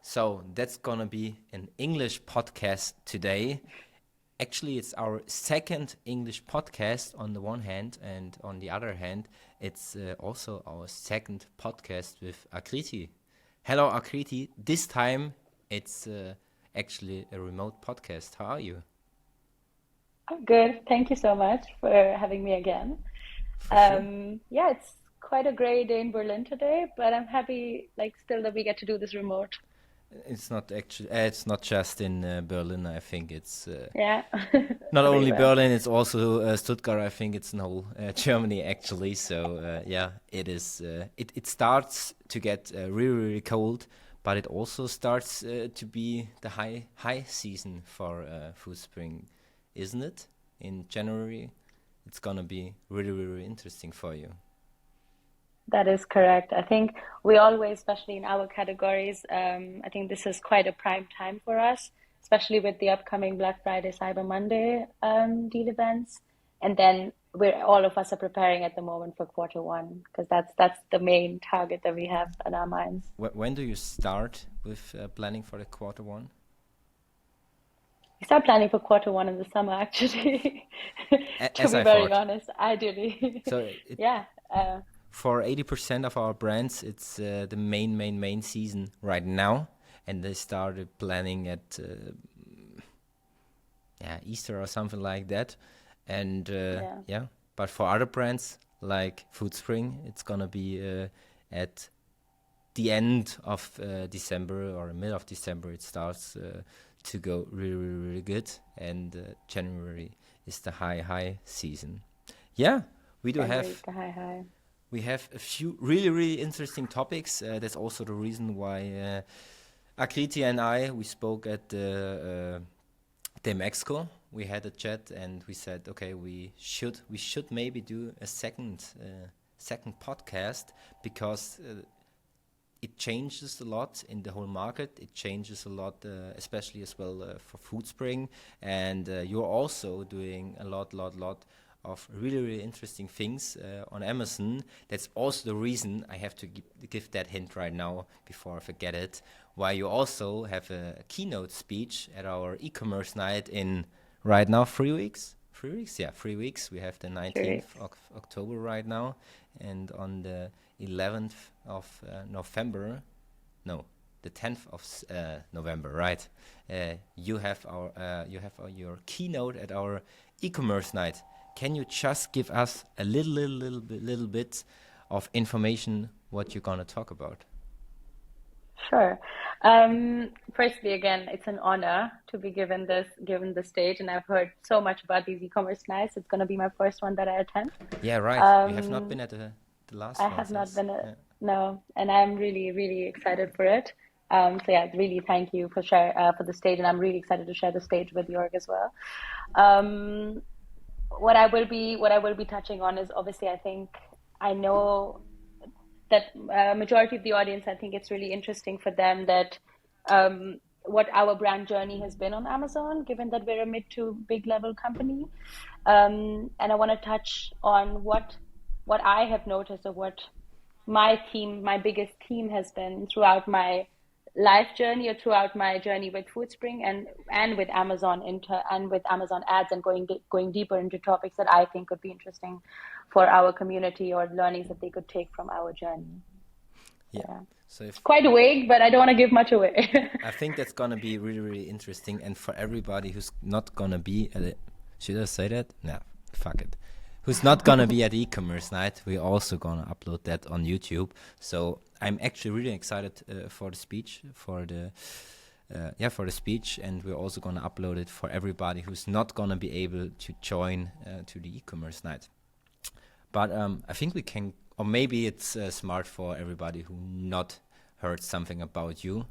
So that's gonna be an English podcast today. Actually, it's our second English podcast on the one hand, and on the other hand, it's also our second podcast with Aakriti. Hello, Aakriti. This time, it's actually a remote podcast. How are you? I'm good. Thank you so much for having me again. For sure. Yeah, it's quite a gray day in Berlin today, but I'm happy, still that we get to do this remote. It's not actually. It's not just in Berlin. I think it's Yeah, not only everywhere. Berlin. It's also Stuttgart. I think it's in whole Germany actually. So yeah, it is. It starts to get really cold, but it also starts to be the high season for Foodspring, isn't it? In January, it's gonna be really interesting for you. That is correct. I think we always, especially in our categories, I think this is quite a prime time for us, especially with the upcoming Black Friday, Cyber Monday deal events. And then all of us are preparing at the moment for quarter one, because that's the main target that we have in our minds. When do you start with planning for the quarter one? We start planning for quarter one in the summer, actually, to As be I very thought. honest, ideally. So Yeah, for 80% of our brands, it's the main season right now, and they started planning at Easter or something like that. And yeah, yeah, but for other brands like Foodspring, it's gonna be at the end of December or mid of December. It starts to go really good, and January is the high season. Yeah, we do January is have the high. we have a few really interesting topics. That's also the reason why Aakriti and I we spoke at the Mexico. We had a chat and we said, okay, we should maybe do a second podcast because it changes a lot in the whole market. It changes a lot, especially as well for Foodspring, and you're also doing a lot of really interesting things on Amazon. That's also the reason I have to give that hint right now before I forget it. Why you also have a keynote speech at our e-commerce night in right now 3 weeks. 3 weeks, yeah, 3 weeks. We have the 19th 3 weeks. of October right now, and on the 11th of November, no, the 10th of November, right? Your keynote at our e-commerce night. Can you just give us a little bit of information what you're gonna talk about? Sure. Firstly, again, it's an honor to be given the stage, and I've heard so much about these e-commerce nights. It's going to be my first one that I attend. Yeah, right. You have not Um, been at the last I have ones, not yes. been Yeah. no, and I'm really excited for it. So yeah, really thank you for the stage, and I'm really excited to share the stage with Jörg as well. Um, what I will be touching on is, obviously, I think I know that majority of the audience, I think it's really interesting for them that what our brand journey has been on Amazon, given that we're a mid to big level company. And I want to touch on what I have noticed, or what my biggest theme has been throughout my life journey, or throughout my journey with Foodspring, and with and with Amazon ads, and going deeper into topics that I think could be interesting for our community, or learnings that they could take from our journey. So, Yeah. yeah, So it's if quite vague, but I don't want to give much away. I think that's gonna be really interesting, and for everybody who's not gonna be at it, should I say that? No, fuck it. Who's not gonna be at e-commerce night? We're also gonna upload that on YouTube. So I'm actually really excited for the speech, for the speech, and we're also gonna upload it for everybody who's not gonna be able to join to the e-commerce night. But I think we can, or maybe it's smart for everybody who not heard something about you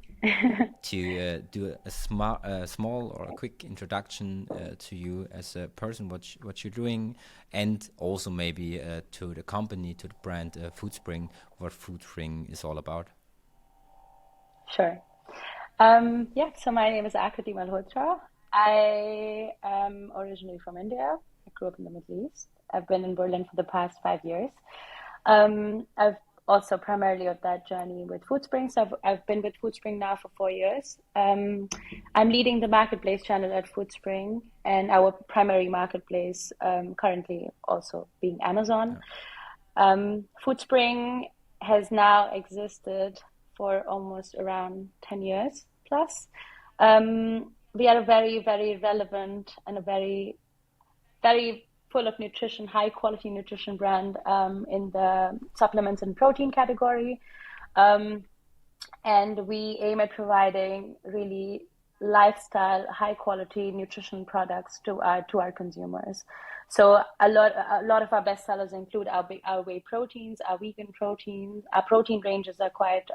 to do a small or a quick introduction to you as a person, what you're doing, and also maybe to the company, to the brand Foodspring, what Foodspring is all about. Sure. Yeah, so my name is Aakriti Malhotra. I am originally from India. I grew up in the Middle East. I've been in Berlin for the past 5 years. I've also primarily of that journey with Foodspring. So I've been with Foodspring now for 4 years. I'm leading the marketplace channel at Foodspring, and our primary marketplace currently also being Amazon. Foodspring has now existed for almost around 10 years plus. We are a very, very relevant and a very, very full of nutrition, high quality nutrition brand in the supplements and protein category. And we aim at providing really lifestyle, high quality nutrition products to our consumers. So a lot of our best sellers include our whey proteins, our vegan proteins. Our protein ranges are quite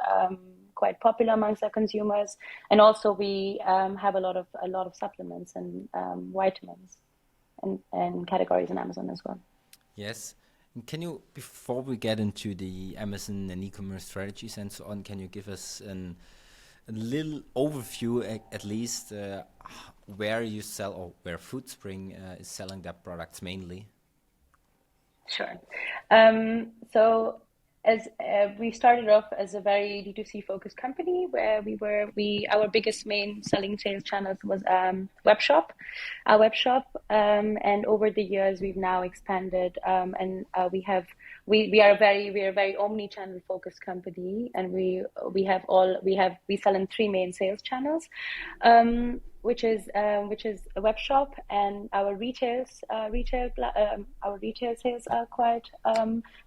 popular amongst our consumers, and also we have a lot of supplements and vitamins and categories in Amazon as well. Yes. And can you, before we get into the Amazon and e-commerce strategies and so on, can you give us a little overview, at least, where you sell or where Foodspring is selling their products mainly? Sure. So as we started off as a very D2C focused company, where our biggest main selling sales channels was our web shop, and over the years we've now expanded, and we are a very omni-channel focused company, and we sell in 3 main sales channels, which is a web shop, and our retail sales are quite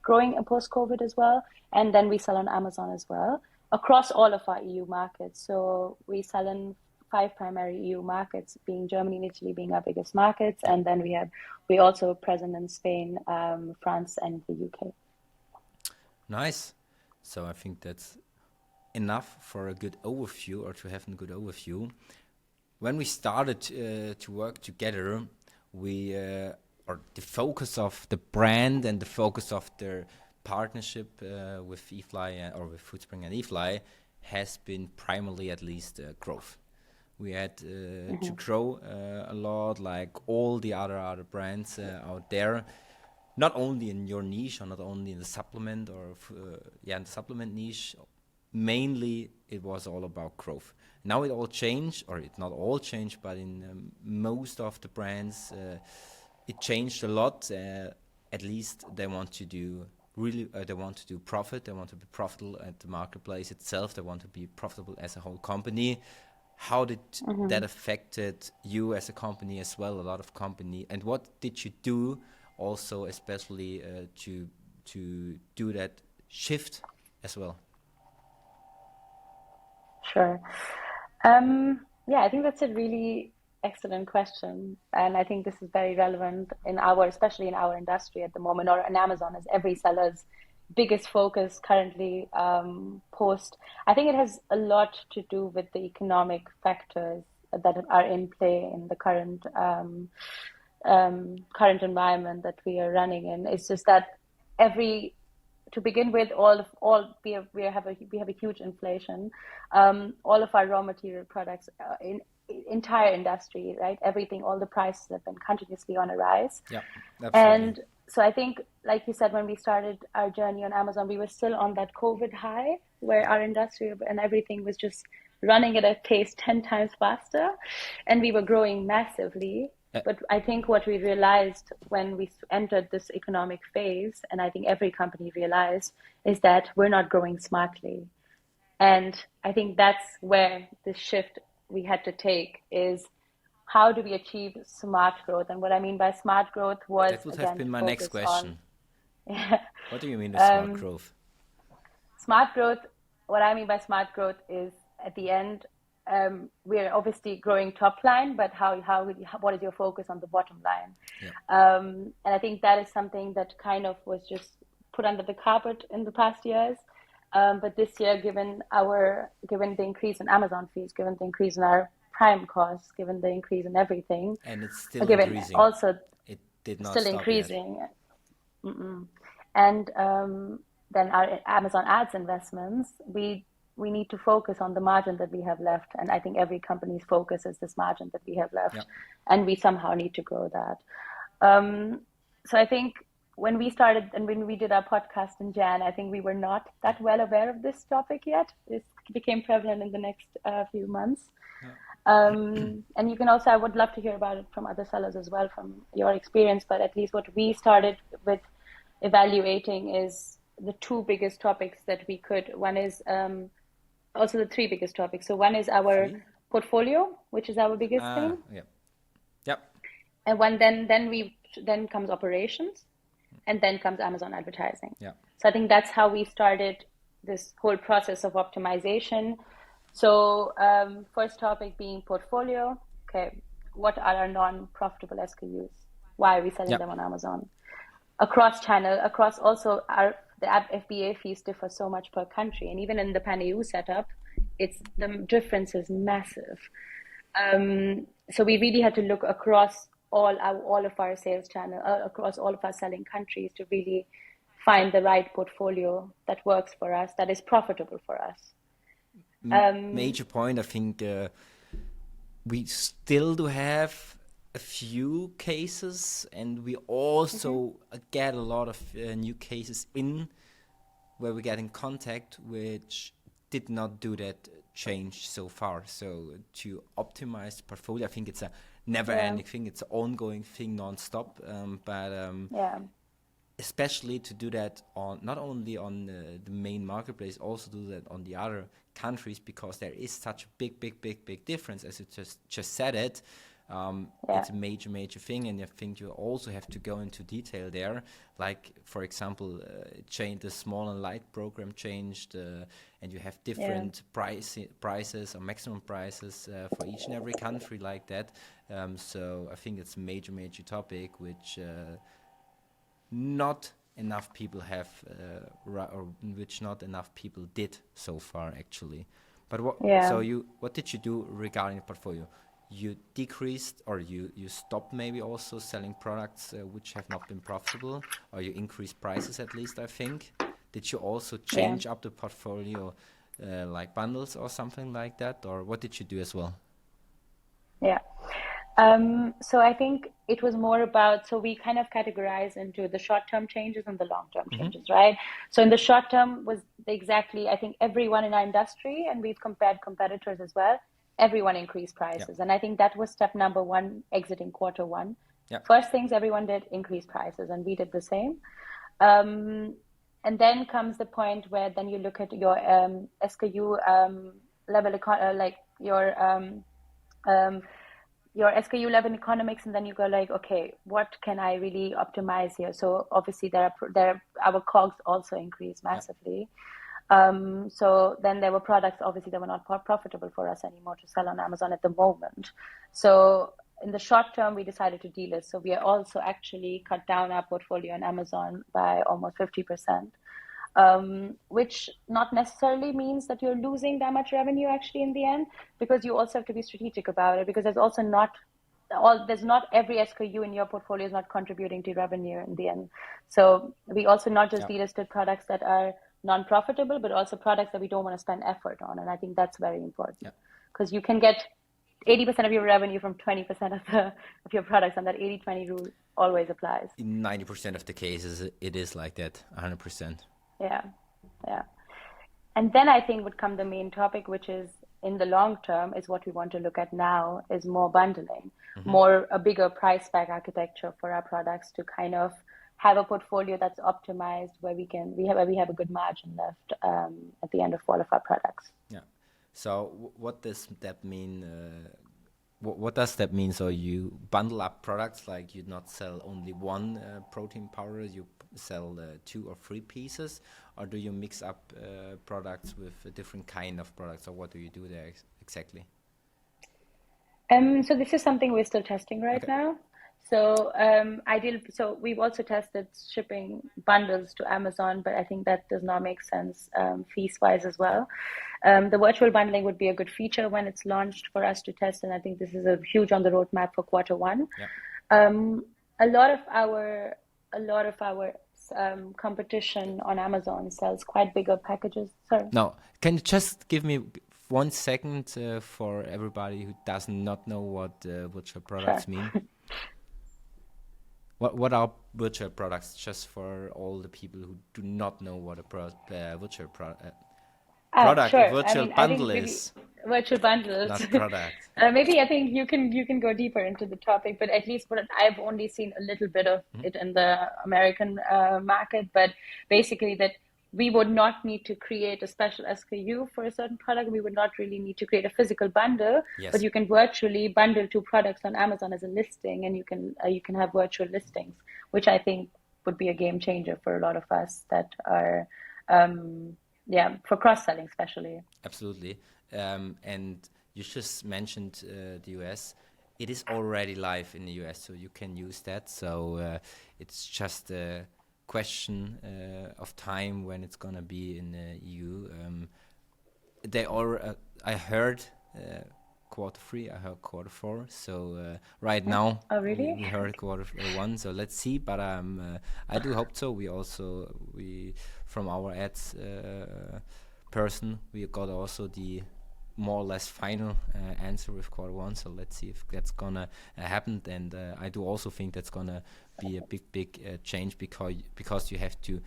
growing post COVID as well, and then we sell on Amazon as well across all of our EU markets. So we sell in 5 primary EU markets, being Germany and Italy being our biggest markets, and then we also present in Spain, France, and the UK. Nice. So I think that's enough for a good overview, or to have a good overview. When we started to work together, or the focus of the brand and the focus of their partnership with eFly or with Foodspring and eFly has been primarily, at least, growth. We had to grow a lot, like all the other brands out there, not only in your niche or not only in the supplement or in the supplement niche. Mainly, it was all about growth. Now it all changed, or it not all changed, but in most of the brands, it changed a lot. At least they want to do profit. They want to be profitable at the marketplace itself. They want to be profitable as a whole company. How did that affected you as a company as well? A lot of company, and what did you do also, especially to do that shift as well? Sure. I think that's a really excellent question, and I think this is very relevant especially in our industry at the moment, or in Amazon, as every seller's biggest focus currently post. I think it has a lot to do with the economic factors that are in play in the current environment that we are running in. It's just that to begin with, we have a huge inflation. All of our raw material products in entire industry, right? Everything, all the prices have been continuously on a rise. Yeah, absolutely. And so I think, like you said, when we started our journey on Amazon, we were still on that COVID high, where our industry and everything was just running at a pace 10 times faster, and we were growing massively. But I think what we realized when we entered this economic phase, and I think every company realized, is that we're not growing smartly. And I think that's where the shift we had to take is, how do we achieve smart growth? And what I mean by smart growth was... That would have been my next question. Yeah. What do you mean by smart growth? Smart growth, what I mean by smart growth is, at the end, we're obviously growing top line, but what is your focus on the bottom line? Yeah. And I think that is something that kind of was just put under the carpet in the past years. But this year, given the increase in Amazon fees, given the increase in our prime costs, given the increase in everything, and it's still increasing. Also, it did not still stop increasing. And then our Amazon ads investments, we need to focus on the margin that we have left. And I think every company's focus is this margin that we have left. Yeah. And we somehow need to grow that. So I think when we started and when we did our podcast in Jan, I think we were not that well aware of this topic yet. It became prevalent in the next few months. And you can also, I would love to hear about it from other sellers as well, from your experience, but at least what we started with evaluating is the two biggest topics that we could, one is also the three biggest topics. So one is our portfolio, which is our biggest thing. Yep. And then comes operations, and then comes Amazon advertising. Yeah. So I think that's how we started this whole process of optimization. So first topic being portfolio. Okay, what are our non-profitable SKUs? Why are we selling them on Amazon? Across channel, across also the FBA fees differ so much per country, and even in the Pan-EU setup, the difference is massive. So we really had to look across all of our sales channel, across all of our selling countries, to really find the right portfolio that works for us, that is profitable for us. Major point, I think we still do have a few cases, and we also get a lot of new cases in where we get in contact which did not do that change so far. So to optimize the portfolio, I think it's a never-ending thing. It's an ongoing thing, non-stop. Especially to do that on not only on the main marketplace, also do that on the other countries, because there is such a big difference, as you just said it. It's a major thing, and I think you also have to go into detail there. Like, for example, the small and light program changed, and you have different prices or maximum prices for each and every country like that. So I think it's a major topic which not enough people have, or which not enough people did so far, actually. But what did you do regarding the portfolio? You decreased, or you stopped maybe also selling products which have not been profitable, or you increased prices at least, I think. Did you also change up the portfolio, like bundles or something like that, or what did you do as well? Yeah. So I think it was more about, so we kind of categorize into the short-term changes and the long-term changes, right? So in the short term was exactly, I think everyone in our industry, and we've compared competitors as well, everyone increased prices. And I think that was step number one, exiting quarter one. First things everyone did, increase prices, and we did the same. And then comes the point where then you look at your SKU level, like your SKU level economics, and then you go like, okay, what can I really optimize here? So obviously our COGS also increased massively. So then there were products obviously that were not profitable for us anymore to sell on Amazon at the moment. So in the short term, we decided to delist. So we are also actually cut down our portfolio on Amazon by almost 50%. Which not necessarily means that you're losing that much revenue actually in the end, because you also have to be strategic about it, because there's not every SKU in your portfolio is not contributing to revenue in the end. So we also not just delisted products that are non-profitable, but also products that we don't want to spend effort on. And I think that's very important, because you can get 80% of your revenue from 20% of your products, and that 80-20 rule always applies. In 90% of the cases, it is like that, 100%. Yeah. And then I think would come the main topic, which is in the long term, is what we want to look at now, is more bundling, a bigger price pack architecture for our products, to kind of have a portfolio that's optimized, where we have a good margin left at the end of all of our products. Yeah. So what does that mean? What does that mean? So you bundle up products, like you not sell only one protein powder, you sell 2 or 3 pieces, or do you mix up products with a different kind of products, or what do you do there exactly? So this is something we're still testing right now. So so we've also tested shipping bundles to Amazon, but I think that does not make sense fees-wise as well. The virtual bundling would be a good feature when it's launched for us to test, and I think this is a huge on the roadmap for quarter one. A lot of our competition on Amazon sells quite bigger packages. Sorry. No, can you just give me 1 second for everybody who does not know what virtual products mean? What are virtual products? Just for all the people who do not know what a virtual product, a Sure. I virtual mean, I think bundle maybe is, virtual bundles. not product. Maybe I think you can go deeper into the topic, but at least what I've only seen a little bit of it in the American market. But basically, that we would not need to create a special SKU for a certain product. We would not really need to create a physical bundle, but Yes, you can virtually bundle two products on Amazon as a listing, and you can have virtual listings, which I think would be a game changer for a lot of us that are for cross-selling especially. absolutely. And you just mentioned the US. It is already live in the US, so you can use that. So it's just a question of time when it's gonna be in the EU. They all. I heard Q3. I heard Q4. So right now Oh, really? we heard Q1. So let's see. But I do hope so. We from our ads person, we got also the more or less final answer with Q1. So let's see if that's gonna happen. And I do also think that's gonna be a big change because you have to,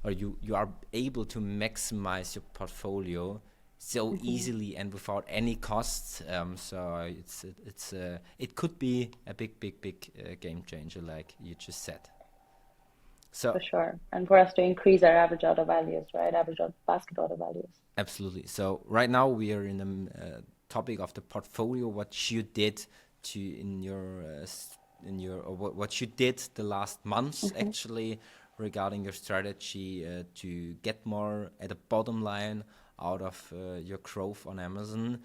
or you are able to maximize your portfolio so easily and without any costs. So it could be a big game changer, like you just said. So For sure. And for us to increase our average order values, right? Average basket order values. absolutely. So right now we are in the topic of the portfolio. What you did to what you did the last months actually regarding your strategy to get more at the bottom line out of your growth on Amazon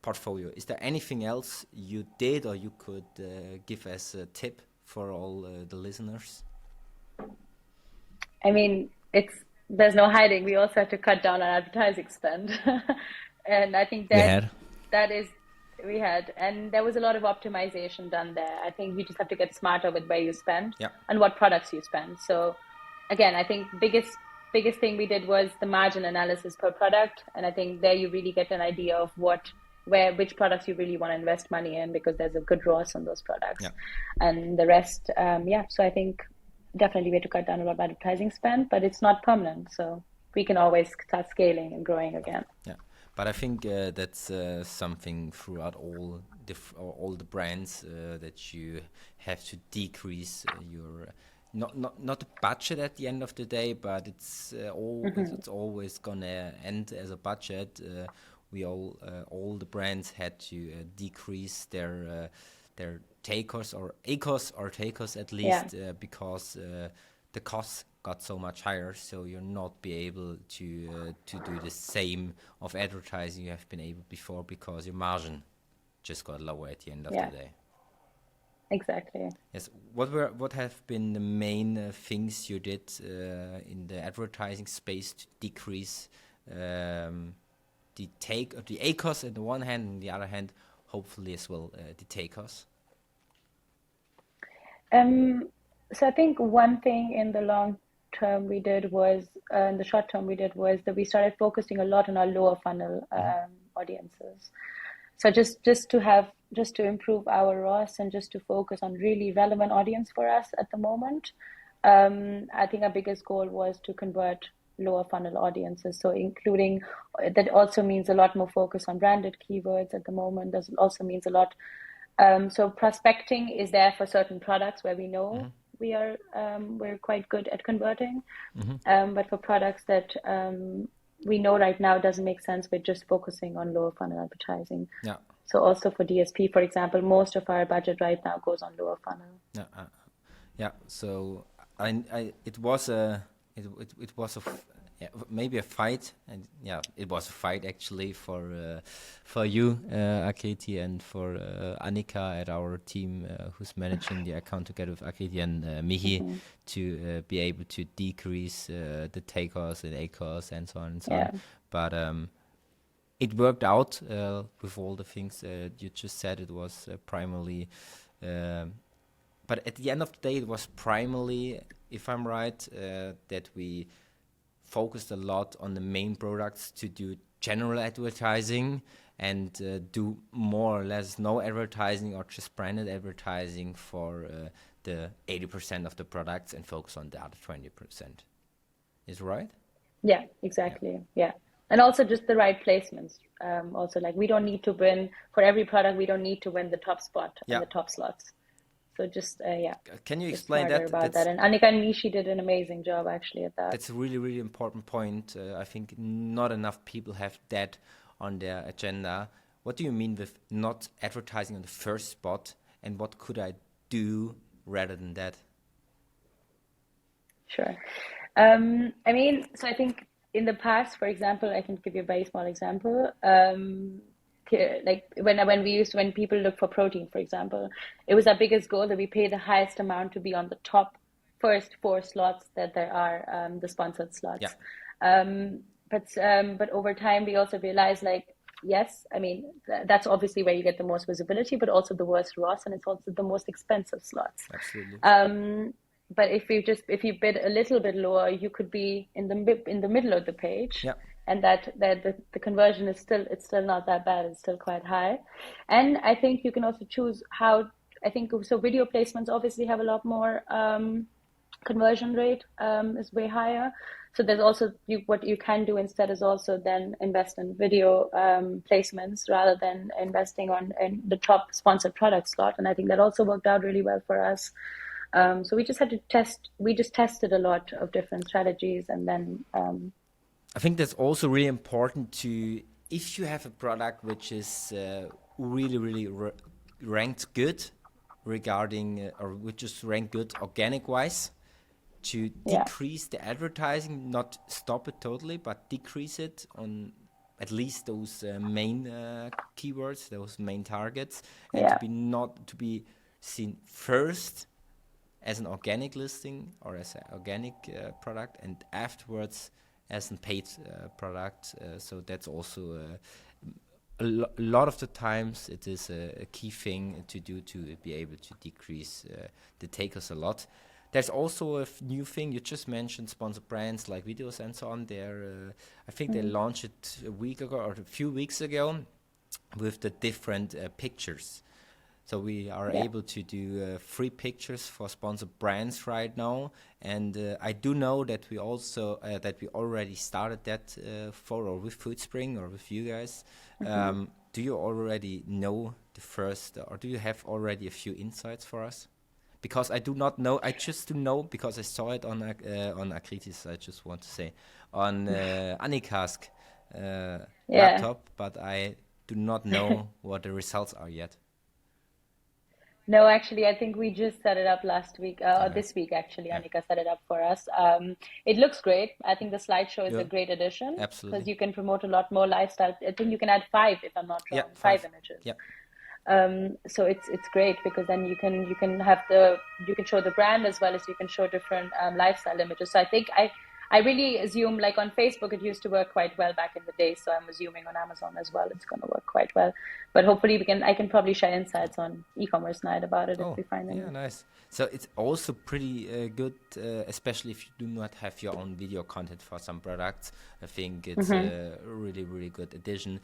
portfolio. Is there anything else you did or you could give as a tip for all the listeners? I mean, there's no hiding. We also have to cut down on advertising spend. And I think We had. we had, and there was a lot of optimization done there. I think you just have to get smarter with where you spend Yeah. and what products you spend. So again, I think biggest thing we did was the margin analysis per product. And I think there you really get an idea of which products you really want to invest money in, because there's a good ROAS on those products. Yeah. And the rest, so I think definitely we have to cut down a lot of advertising spend, but it's not permanent. So we can always start scaling and growing again. Yeah, but I think that's something throughout all the brands that you have to decrease your not the budget at the end of the day, but it's always gonna end as a budget. We all the brands had to decrease their takers or ACOS or takers at least because the costs got so much higher, so you're not be able to do the same of advertising you have been able before because your margin just got lower at the end of the day. Exactly. Yes. What have been the main things you did in the advertising space to decrease the ACOS on the one hand, and the other hand, hopefully as well the takers? So I think one thing in the long term we did was, in the short term we did was that we started focusing a lot on our lower funnel audiences. So just to improve our ROAS and just to focus on really relevant audience for us at the moment. I think our biggest goal was to convert lower funnel audiences. So including, that also means a lot more focus on branded keywords at the moment. That also means a lot. So prospecting is there for certain products where we know we're quite good at converting. But for products that we know right now doesn't make sense, we're just focusing on lower funnel advertising. Yeah. So also for DSP, for example, most of our budget right now goes on lower funnel. Yeah. So it was maybe a fight, and it was a fight actually for you, Aakriti, and for Annika at our team who's managing the account together with Aakriti and Mihi to be able to decrease the takers and ACOS and so on and so on. But it worked out with all the things you just said. It was primarily, but at the end of the day, it was primarily, if I'm right, that we focused a lot on the main products to do general advertising and do more or less no advertising or just branded advertising for the 80% of the products and focus on the other 20%. Is right? Yeah, exactly. Yeah. And also just the right placements. Also, like, we don't need to win for every product. We don't need to win the top spot and the top slots. So just, Can you just explain smarter that? about that. And Annika Nishi did an amazing job actually at that. That's a really, really important point. I think not enough people have that on their agenda. What do you mean with not advertising on the first spot, and what could I do rather than that? Sure. I mean, so I think in the past, for example, I can give you a very small example. Like when people look for protein, for example, it was our biggest goal that we pay the highest amount to be on the top first 4 slots that there are, the sponsored slots. But over time, we also realized, like, yes, I mean, that's obviously where you get the most visibility, but also the worst ROAS, and it's also the most expensive slots. Absolutely. But if you bid a little bit lower, you could be in the middle of the page, and that the conversion is still not that bad. It's still quite high, and I think you can also choose how. I think so. Video placements obviously have a lot more conversion rate, is way higher. So there's also what you can do instead is also then invest in video placements rather than investing in the top sponsored product slot, and I think that also worked out really well for us. So we just had to test. We just tested a lot of different strategies, and then. I think that's also really important if you have a product which is really, really ranked good regarding, or which is ranked good organic-wise, to decrease the advertising, not stop it totally, but decrease it on at least those main keywords, those main targets, and to be seen first as an organic listing or as an organic product, and afterwards as a paid product. So that's also a lot of the times it is a key thing to do to be able to decrease the takers a lot. There's also a new thing you just mentioned, sponsored brands like videos and so on. I think they launched it a week ago or a few weeks ago with the different pictures. So we are able to do free pictures for sponsored brands right now, and I do know that we also we already started that with Foodspring or with you guys. Do you already know the first, or do you have already a few insights for us? Because I do not know. I just do know because I saw it on Aakritis. I just want to say on Annika's laptop, but I do not know what the results are yet. No, actually, I think we just set it up last week, or this week, actually. Annika set it up for us. It looks great. I think the slideshow is a great addition. Absolutely. Because you can promote a lot more lifestyle. I think you can add 5, if I'm not wrong, 5 images. So it's great because then you can show the brand as well as you can show different lifestyle images. So I think I really assume, like on Facebook, it used to work quite well back in the day. So I'm assuming on Amazon as well, it's going to work quite well. But hopefully I can probably share insights on E-Commerce Night about it if we find them. Yeah, nice. So it's also pretty good, especially if you do not have your own video content for some products. I think it's a really, really good addition.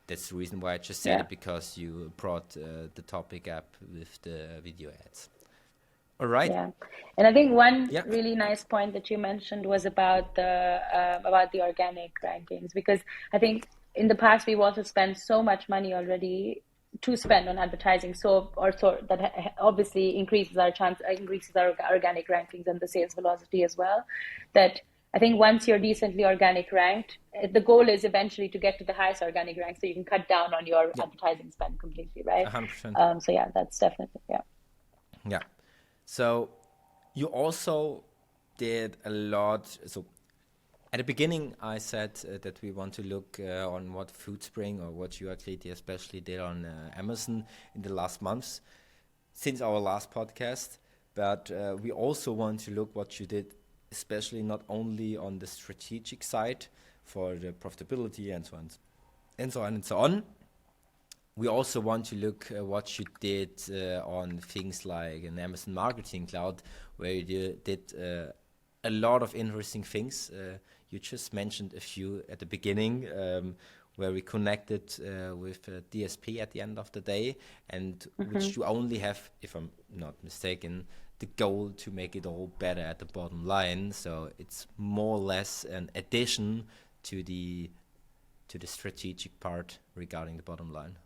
That's the reason why I just said it, because you brought the topic up with the video ads. All right. Yeah, and I think one really nice point that you mentioned was about the organic rankings, because I think in the past we've also spent so much money already to spend on advertising, so that obviously increases our organic rankings and the sales velocity as well. That I think once you're decently organic ranked, the goal is eventually to get to the highest organic rank, so you can cut down on your advertising spend completely, right? 100%. So that's definitely Yeah. So you also did a lot. So at the beginning, I said that we want to look on what Foodspring or what you, Aakriti, especially did on Amazon in the last months since our last podcast. But we also want to look what you did, especially not only on the strategic side for the profitability and so on and so on and so on. We also want to look at what you did on things like an Amazon Marketing Cloud, where you did a lot of interesting things. You just mentioned a few at the beginning, where we connected with DSP at the end of the day, and which you only have, if I'm not mistaken, the goal to make it all better at the bottom line. So it's more or less an addition to the strategic part regarding the bottom line.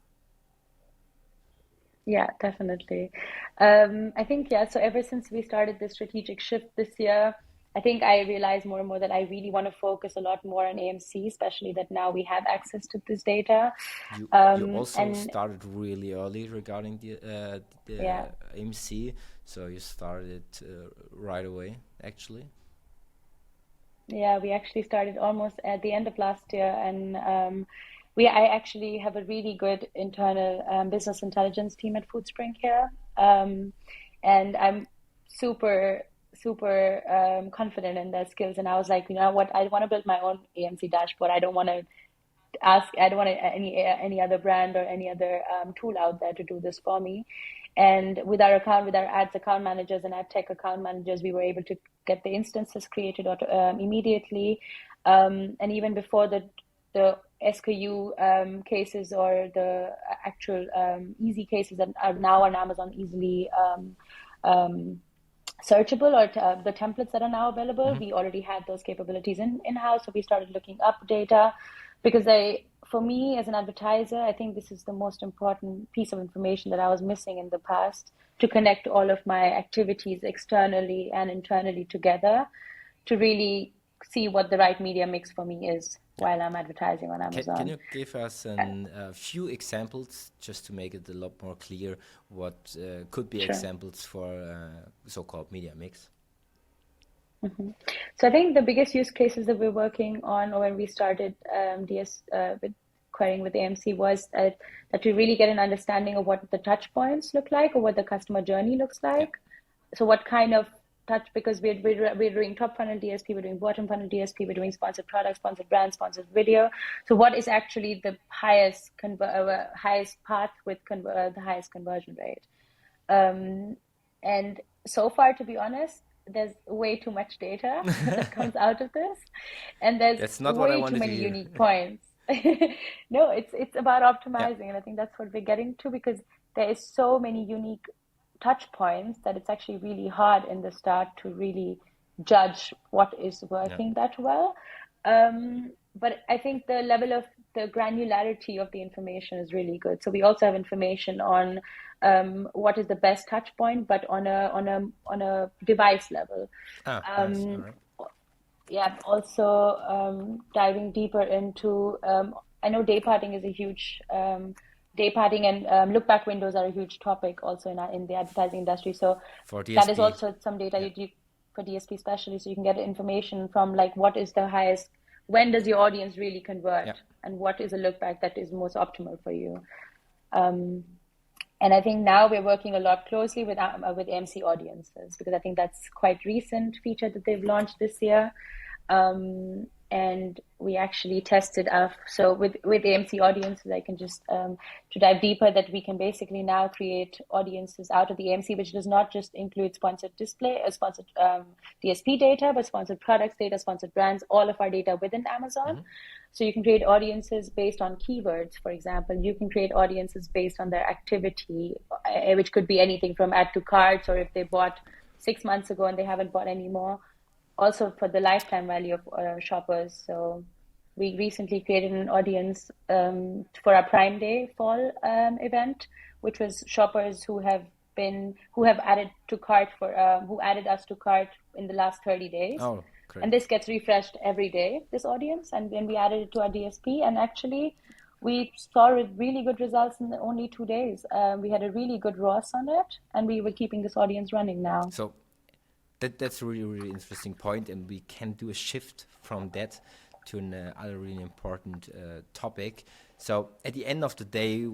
Yeah, definitely. I think, yeah, so ever since we started the strategic shift this year, I think I realized more and more that I really want to focus a lot more on AMC, especially that now we have access to this data. You also And started really early regarding the yeah, AMC, so you started right away, actually. yeah, we actually started almost at the end of last year, and I actually have a really good internal business intelligence team at Foodspring here, and I'm super confident in their skills. And I was like, you know what, I want to build my own AMC dashboard. I don't want any other brand or any other tool out there to do this for me. And with our ads account managers and ad tech account managers, we were able to get the instances created immediately. And even before the SKU cases or the actual easy cases that are now on Amazon easily searchable, or the templates that are now available, we already had those capabilities in-house. So we started looking up data, because for me as an advertiser, I think this is the most important piece of information that I was missing in the past, to connect all of my activities externally and internally together to really see what the right media mix for me is while I'm advertising on Amazon. Can you give us a few examples just to make it a lot more clear what could be examples for so-called media mix? So I think the biggest use cases that we're working on, or when we started with querying with AMC, was that we really get an understanding of what the touch points look like, or what the customer journey looks like. Yeah. So what kind of touch, because we're doing top funnel DSP, we're doing bottom funnel DSP, we're doing sponsored products, sponsored brands, sponsored video. So what is actually the highest path with the highest conversion rate? And so far, to be honest, there's way too much data that comes out of this, and there's way too many unique points. No, it's about optimizing, and I think that's what we're getting to, because there is so many unique touch points that it's actually really hard in the start to really judge what is working that well. But I think the level of the granularity of the information is really good. So we also have information on what is the best touch point, but on a device level. Nice. All right. Yeah. Also diving deeper into. I know day parting is a huge. Day parting and look back windows are a huge topic also in the advertising industry. So for DSP, that is also some data you for DSP especially. So you can get information from like what is the highest. When does your audience really convert, and what is a look back that is most optimal for you? And I think now we're working a lot closely with AMC audiences, because I think that's quite recent feature that they've launched this year. And we actually tested so with AMC audiences, I can just to dive deeper, that we can basically now create audiences out of the AMC, which does not just include sponsored display or sponsored DSP data, but sponsored products data, sponsored brands, all of our data within Amazon. So you can create audiences based on keywords, for example. You can create audiences based on their activity, which could be anything from add to carts, or if they bought 6 months ago and they haven't bought anymore. Also for the lifetime value of shoppers. So we recently created an audience for our Prime Day fall event, which was shoppers who have added to cart who added us to cart in the last 30 days. Oh, great. And this gets refreshed every day, this audience, and then we added it to our DSP, and actually we saw really good results in only 2 days. We had a really good ROAS on it, and we were keeping this audience running now. So that's a really, really interesting point, and we can do a shift from that to another really important topic. So at the end of the day,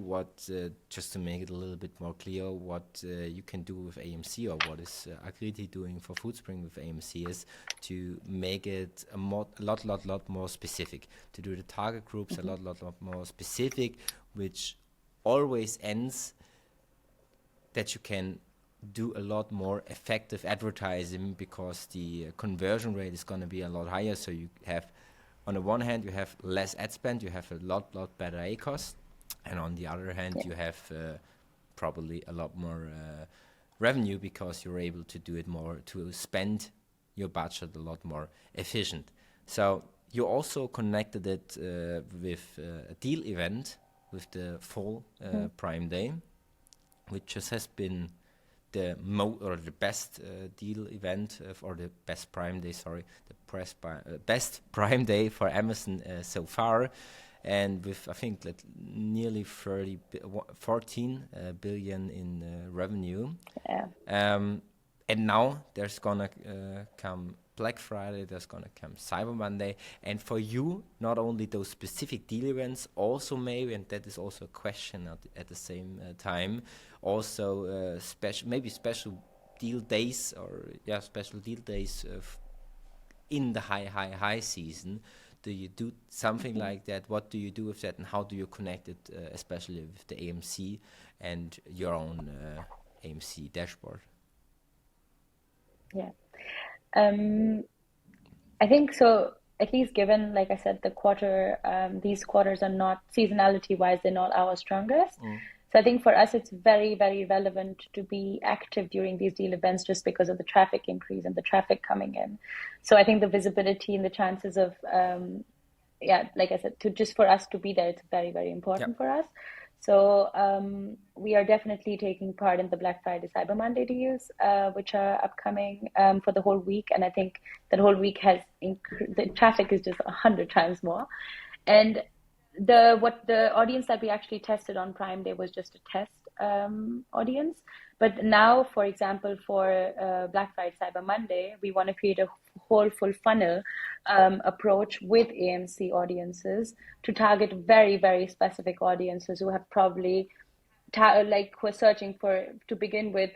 just to make it a little bit more clear, what you can do with AMC, or what is Aakriti doing for Foodspring with AMC, is to make it a lot more specific, to do the target groups a lot more specific, which always ends that you can do a lot more effective advertising, because the conversion rate is going to be a lot higher. So you have, on the one hand, you have less ad spend, you have a lot better ACoS, and on the other hand, you have probably a lot more revenue because you're able to do it more, to spend your budget a lot more efficient. So you also connected it with a deal event with the fall Prime Day, which just has been the best deal event or the best Prime Day, the best Prime Day for Amazon so far, and with I think nearly 14 billion in revenue. Yeah. And now there's gonna come Black Friday, there's gonna come Cyber Monday, and for you, not only those specific deal events, also maybe, and that is also a question at the same time, also special deal days special deal days in the high season. Do you do something like that? What do you do with that, and how do you connect it, especially with the AMC and your own AMC dashboard? Yeah. I think so, at least given, like I said, the quarter, these quarters are not, seasonality wise, they're not our strongest. So I think for us, it's very, very relevant to be active during these deal events just because of the traffic increase and the traffic coming in. So I think the visibility and the chances of, like I said, for us to be there, it's very, very important for us. So we are definitely taking part in the Black Friday Cyber Monday deals, which are upcoming for the whole week. And I think that whole week has the traffic is just 100 times more. And the audience that we actually tested on Prime Day was just a test audience. But now, for example, for Black Friday Cyber Monday, we want to create a whole full funnel approach with AMC audiences to target very, very specific audiences who have probably who are searching for, to begin with,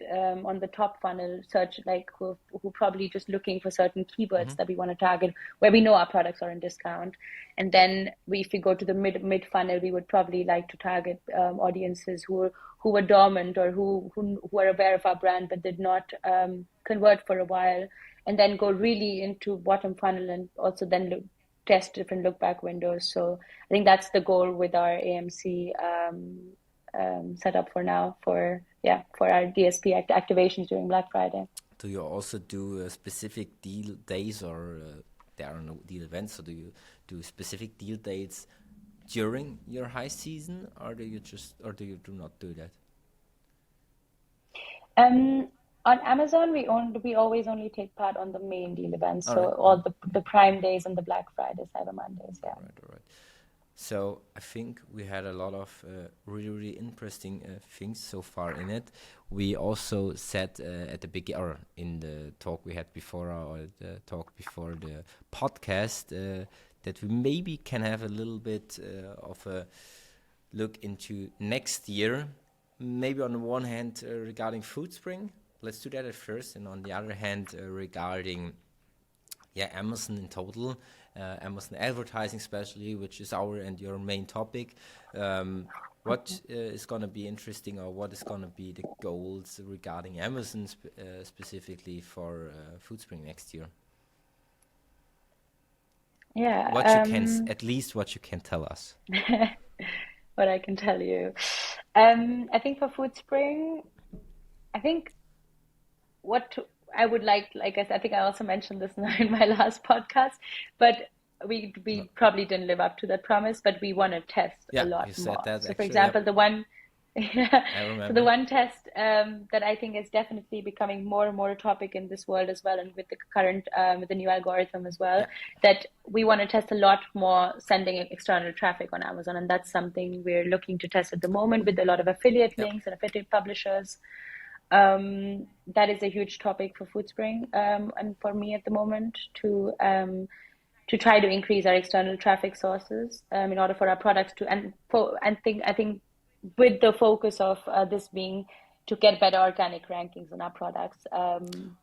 on the top funnel search, who probably just looking for certain keywords that we want to target, where we know our products are in discount. And then if we go to the mid funnel, we would probably like to target audiences who were dormant or who are aware of our brand but did not convert for a while, and then go really into bottom funnel and also then test different look back windows. So I think that's the goal with our AMC set up for now for our DSP activations during Black Friday. Do you also do specific deal days, or there are no deal events? So do you do specific deal dates during your high season, or do you do not do that? On Amazon, we always only take part on the main deal events, All all the Prime Days and the Black Friday, Cyber Mondays. Yeah. All right. So I think we had a lot of really, really interesting things so far in it. We also said at the beginning, or in the talk we had before, or the talk before the podcast, that we maybe can have a little bit of a look into next year. Maybe on the one hand regarding Foodspring, let's do that at first, and on the other hand regarding Amazon in total. Amazon advertising especially, which is our and your main topic. What is going to be interesting, or what is going to be the goals regarding Amazon specifically for Foodspring next year? Yeah. What you can tell us. What I can tell you. I think for Foodspring, what I would like I said, I think I also mentioned this in my last podcast, but we probably didn't live up to that promise, but we want to test a lot more. Said that, so actually, for example, the one I remember. So the one test that I think is definitely becoming more and more a topic in this world as well, and with the current with the new algorithm as well, that we want to test a lot more sending external traffic on Amazon, and that's something we're looking to test at the moment with a lot of affiliate links and affiliate publishers. That is a huge topic for Foodspring and for me at the moment to try to increase our external traffic sources in order for our products to I think with the focus of this being to get better organic rankings on our products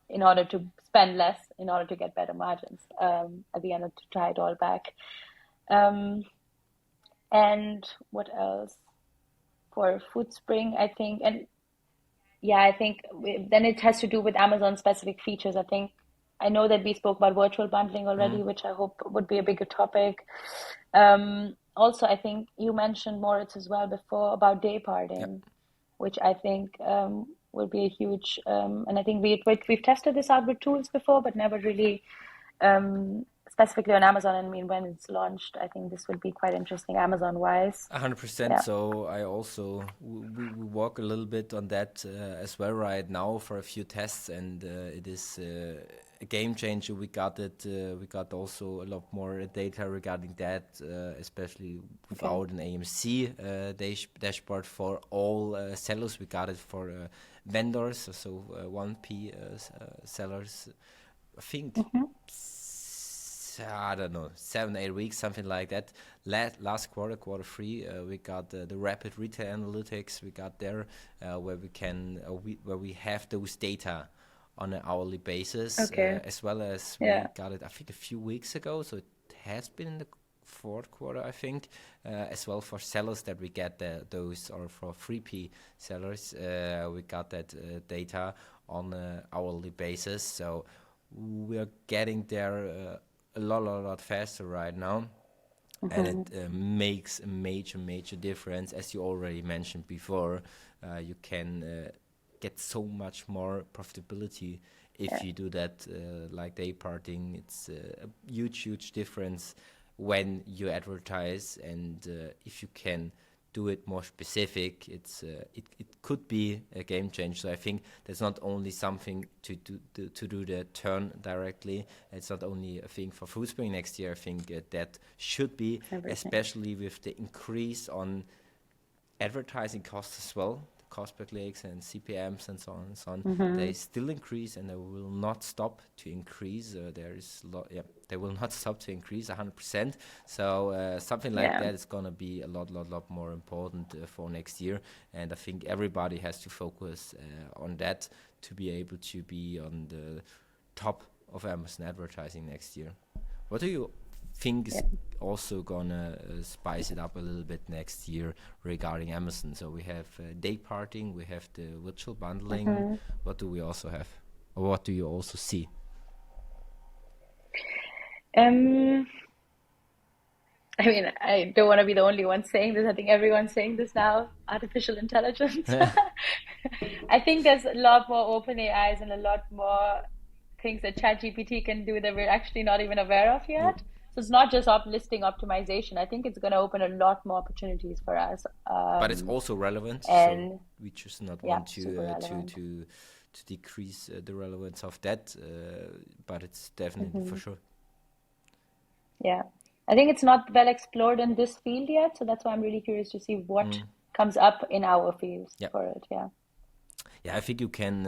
in order to spend less in order to get better margins at the end to tie it all back. And what else for Foodspring, I think, then it has to do with Amazon specific features. I know that we spoke about virtual bundling already, which I hope would be a bigger topic. Also, I think you mentioned Moritz as well before about day parting, which I think will be a huge, and I think we've tested this out with tools before, but never really specifically on Amazon. I mean, when it's launched, I think this would be quite interesting Amazon-wise. 100%. Yeah. So I also we work a little bit on that as well right now for a few tests, and it is a game changer. We got it. We got also a lot more data regarding that, especially without an AMC dashboard for all sellers. We got it for vendors, so 1P sellers. I think. I don't know, 7-8 weeks, something like that. Last quarter 3, we got the rapid retail analytics. We got there where we can where we have those data on an hourly basis, as well as we got it, I think, a few weeks ago. So it has been in the fourth quarter, I think, as well for sellers that we get those, or for 3P sellers, we got that data on an hourly basis. So we are getting there a lot faster right now, and it makes a major difference. As you already mentioned before, you can get so much more profitability if you do that, like day parting. It's a huge difference when you advertise, and if you can do it more specific, it could be a game changer. So I think that's not only something to do the turn directly. It's not only a thing for Foodspring next year. I think that should be, especially with the increase on advertising costs as well, the cost per clicks and CPMs and so on and so on. They still increase, and they will not stop to increase. They will not stop to increase 100%. So something like that is going to be a lot more important for next year. And I think everybody has to focus on that to be able to be on the top of Amazon advertising next year. What do you think is also gonna spice it up a little bit next year regarding Amazon? So we have day parting, we have the virtual bundling. What do we also have, or what do you also see? I mean, I don't want to be the only one saying this. I think everyone's saying this now. Artificial intelligence. I think there's a lot more open AIs and a lot more things that ChatGPT can do that we're actually not even aware of yet. So it's not just listing optimization. I think it's going to open a lot more opportunities for us. But it's also relevant. So we just not want to decrease the relevance of that. But it's definitely for sure. Yeah, I think it's not well explored in this field yet. So that's why I'm really curious to see what comes up in our field for it. Yeah, I think you can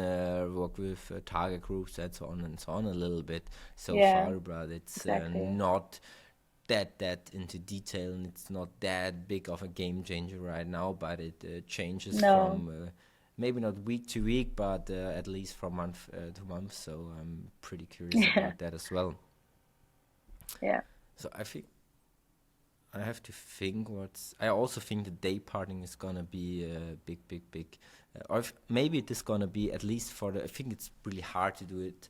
work with target groups and so on a little bit so far, but it's not that into detail, and it's not that big of a game changer right now, but it changes from maybe not week to week, but at least from month to month. So I'm pretty curious about that as well. Yeah. So I think I have to think I also think the day parting is gonna be big. Or maybe it is gonna be, at least for I think it's really hard to do it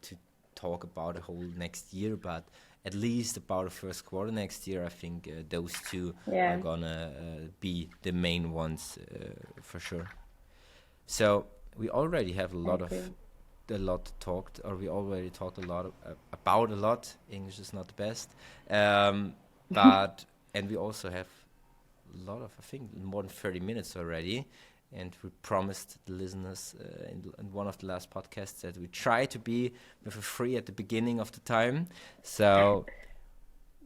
to talk about the whole next year, but at least about the first quarter next year, I think those two are gonna be the main ones for sure. So we already have a lot talked, or we already talked a lot about a lot. English is not the best, but and we also have a lot of, I think, more than 30 minutes already. And we promised the listeners in one of the last podcasts that we try to be with a free at the beginning of the time. So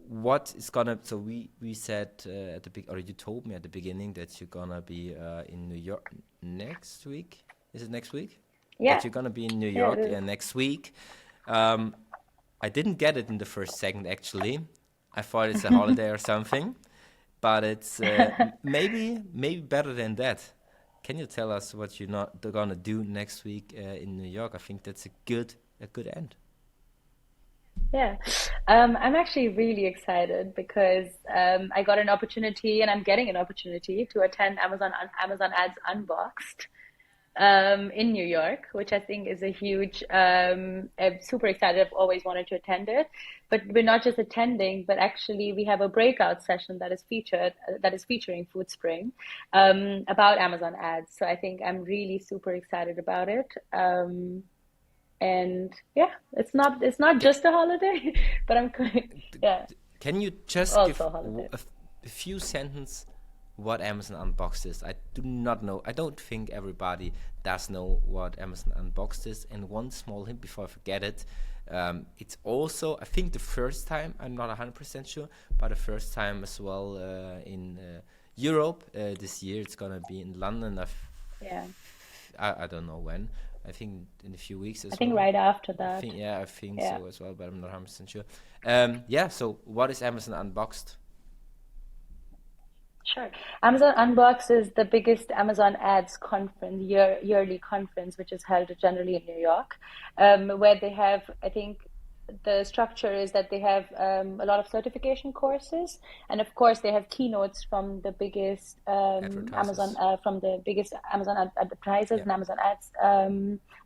what is gonna? So we said at the or you told me at the beginning that you're gonna be in New York next week. Is it next week? Yeah. That you're gonna be in New York next week. I didn't get it in the first second, actually. I thought it's a holiday or something, but it's maybe better than that. Can you tell us what you're not gonna do next week in New York? I think that's a good end. Yeah, I'm actually really excited because I got an opportunity, and I'm getting an opportunity to attend Amazon Ads Unboxed, in New York, which I think is a huge, I'm super excited. I've always wanted to attend it, but we're not just attending, but actually we have a breakout session that is featuring Foodspring, about Amazon ads. So I think I'm really super excited about it. And yeah, it's not just a holiday, but yeah, Can you just give also a holiday. a few sentences what Amazon Unboxed is? I do not know. I don't think everybody does know what Amazon Unboxed is. And one small hint before I forget it, it's also, I think the first time, I'm not 100% sure, but the first time as well in Europe this year. It's going to be in London. Yeah, I don't know when. I think in a few weeks as well. I think right after that. I think Yeah. so as well, but I'm not 100% sure. So what is Amazon Unboxed? Sure. Amazon Unbox is the biggest Amazon ads conference, yearly conference, which is held generally in New York, where they have, I think the structure is that they have a lot of certification courses, and of course they have keynotes from the biggest Advertisers. Amazon advertisers Yeah. and Amazon ads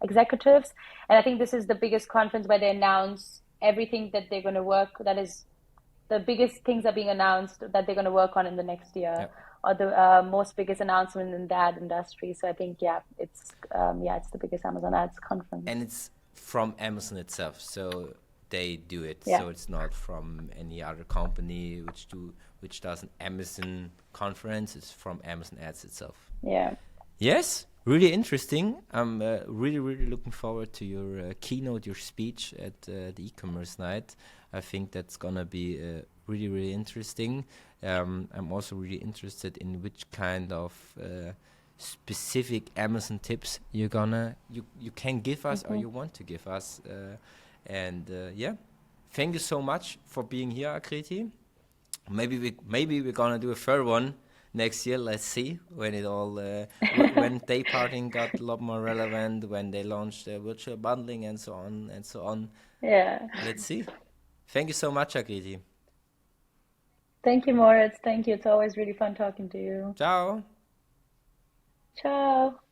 executives. And I think this is the biggest conference where they announce everything that they're going to work. That is, the biggest things are being announced that they're going to work on in the next year, Yeah. or the most biggest announcement in the ad industry. So I think, it's the biggest Amazon ads conference. And it's from Amazon itself, so they do it. Yeah. So it's not from any other company which does an Amazon conference. It's from Amazon Ads itself. Yeah. Yes, really interesting. I'm really, really looking forward to your keynote, your speech at the E-Commerce Night. I think that's gonna be really, really interesting. I'm also really interested in which kind of specific Amazon tips you can give us or you want to give us. Thank you so much for being here, Aakriti. Maybe we're gonna do a third one next year. Let's see when it all when day parting got a lot more relevant, when they launched virtual bundling and so on and so on. Yeah. Let's see. Thank you so much, Aakriti. Thank you, Moritz. Thank you. It's always really fun talking to you. Ciao. Ciao.